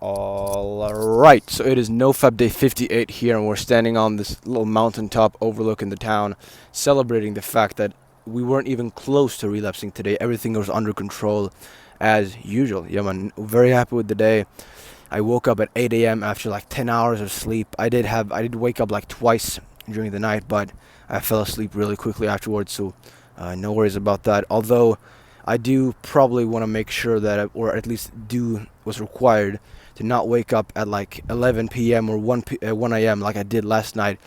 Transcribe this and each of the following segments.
Alright, so it is NoFap day 58 here, and we're standing on this little mountaintop overlooking the town, celebrating the fact that we weren't even close to relapsing today. Everything was under control as usual. Yeah, man, very happy with the day. I woke up at 8 a.m. after like 10 hours of sleep. I did wake up like twice during the night, but I fell asleep really quickly afterwards, so no worries about that. Although I do probably want to make sure that, or at least do what's required to not wake up at like 11 p.m. or 1 a.m. like I did last night,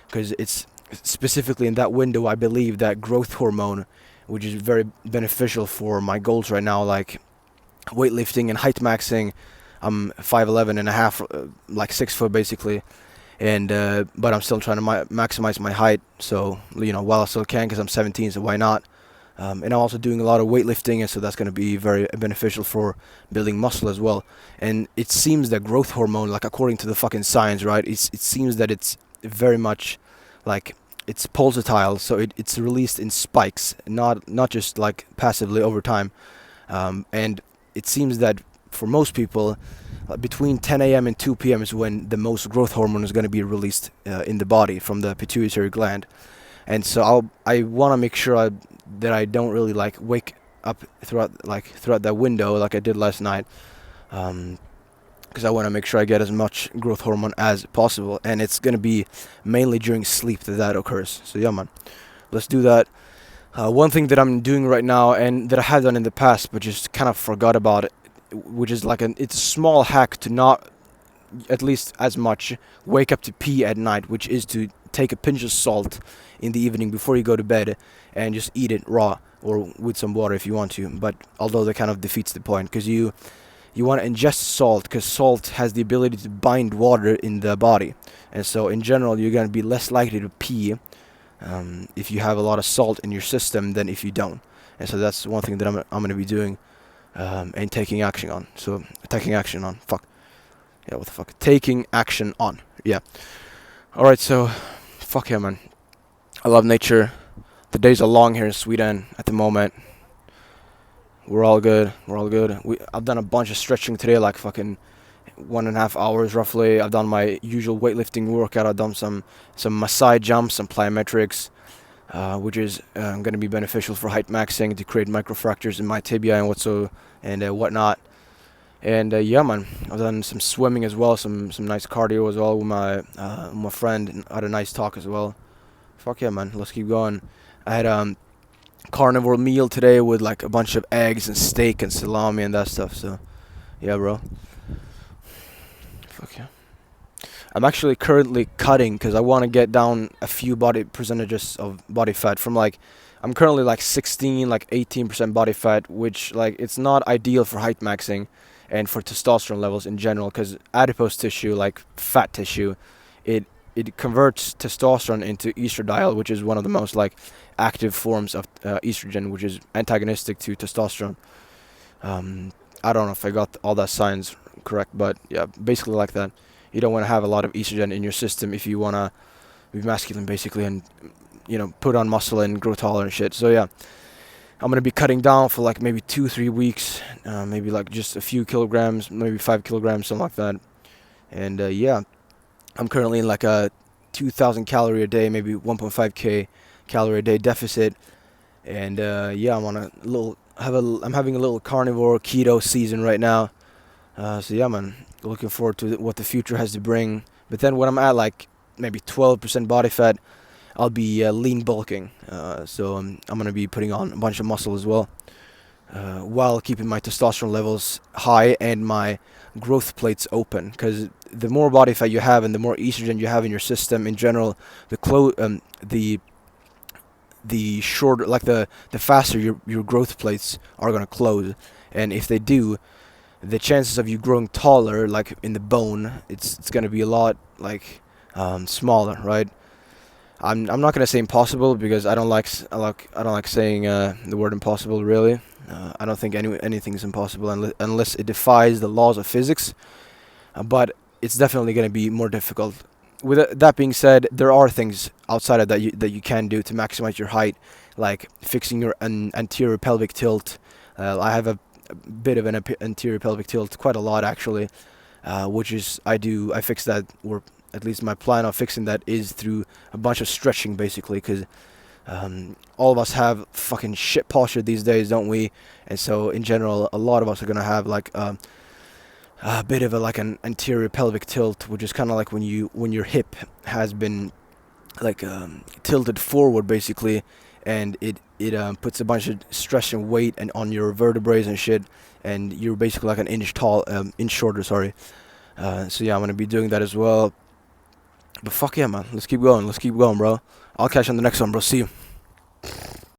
because it's specifically in that window I believe that growth hormone, which is very beneficial for my goals right now, like weightlifting and height maxing. I'm 5'11 and a half, like 6 foot basically, and but I'm still trying to maximize my height. So while I still can, because I'm 17, so why not? And I'm also doing a lot of weightlifting, and so that's going to be very beneficial for building muscle as well. And it seems that growth hormone, like according to the fucking science, right? It seems that it's very much like it's pulsatile, so it's released in spikes, not just like passively over time. And it seems that for most people, between 10 a.m. and 2 p.m. is when the most growth hormone is going to be released in the body from the pituitary gland. And so I want to make sure that I don't really like wake up throughout that window like I did last night, because I want to make sure I get as much growth hormone as possible, and it's going to be mainly during sleep that occurs. So yeah, man, let's do that. One thing that I'm doing right now, and that I have done in the past but just kind of forgot about it, which is like it's a small hack to not, at least as much, wake up to pee at night, which is to take a pinch of salt in the evening before you go to bed and just eat it raw or with some water if you want to. But although that kind of defeats the point, because you want to ingest salt, because salt has the ability to bind water in the body, and so in general you're going to be less likely to pee if you have a lot of salt in your system than if you don't. And so that's one thing that I'm going to be doing, and taking action on. So taking action on. Fuck. Yeah, what the fuck? Taking action on. Yeah. Alright, so fuck yeah, man. I love nature. The days are long here in Sweden at the moment. We're all good. I've done a bunch of stretching today, like fucking 1.5 hours roughly. I've done my usual weightlifting workout. I've done some side jumps, some plyometrics, which is going to be beneficial for height maxing, to create microfractures in my tibia and whatnot. And yeah, man, I've done some swimming as well, some nice cardio as well with my friend, and had a nice talk as well. Fuck yeah, man, let's keep going. I had carnivore meal today with like a bunch of eggs and steak and salami and that stuff. So yeah, bro. Fuck yeah. I'm actually currently cutting because I want to get down a few body percentages of body fat from like, I'm currently like 16, like 18% body fat, which like it's not ideal for height maxing and for testosterone levels in general, because adipose tissue, like fat tissue, it converts testosterone into estradiol, which is one of the most like active forms of estrogen, which is antagonistic to testosterone. I don't know if I got all that science correct, but yeah, basically like that. You don't want to have a lot of estrogen in your system if you want to be masculine, basically, and put on muscle and grow taller and shit. So yeah, I'm gonna be cutting down for like maybe 2-3 weeks, maybe like just a few kilograms, maybe 5 kilograms, something like that. And yeah, I'm currently in like a 2,000 calorie a day, maybe 1.5k calorie a day deficit. And yeah, I'm having a little carnivore keto season right now. So yeah, man, looking forward to what the future has to bring. But then when I'm at like maybe 12% body fat, I'll be lean bulking. So I'm gonna be putting on a bunch of muscle as well, while keeping my testosterone levels high and my growth plates open. Because the more body fat you have and the more estrogen you have in your system in general, the shorter, like the faster your growth plates are gonna close. And if they do, the chances of you growing taller, like in the bone, it's gonna be a lot like smaller, right? I'm not gonna say impossible, because I don't like saying the word impossible, really. I don't think anything's impossible unless it defies the laws of physics. But it's definitely gonna be more difficult. With that being said, there are things outside of that you can do to maximize your height, like fixing your anterior pelvic tilt. I have a bit of an anterior pelvic tilt, quite a lot actually. which is I fix that, or at least my plan of fixing that is through a bunch of stretching, basically, because all of us have fucking shit posture these days, don't we? And so in general, a lot of us are gonna have like a bit of a like an anterior pelvic tilt, which is kind of like when your hip has been like tilted forward, basically, and it puts a bunch of stress and weight and on your vertebrae and shit, and you're basically like an inch shorter, sorry. So yeah, I'm gonna be doing that as well. But fuck yeah, man, let's keep going, bro. I'll catch you on the next one, bro. See you.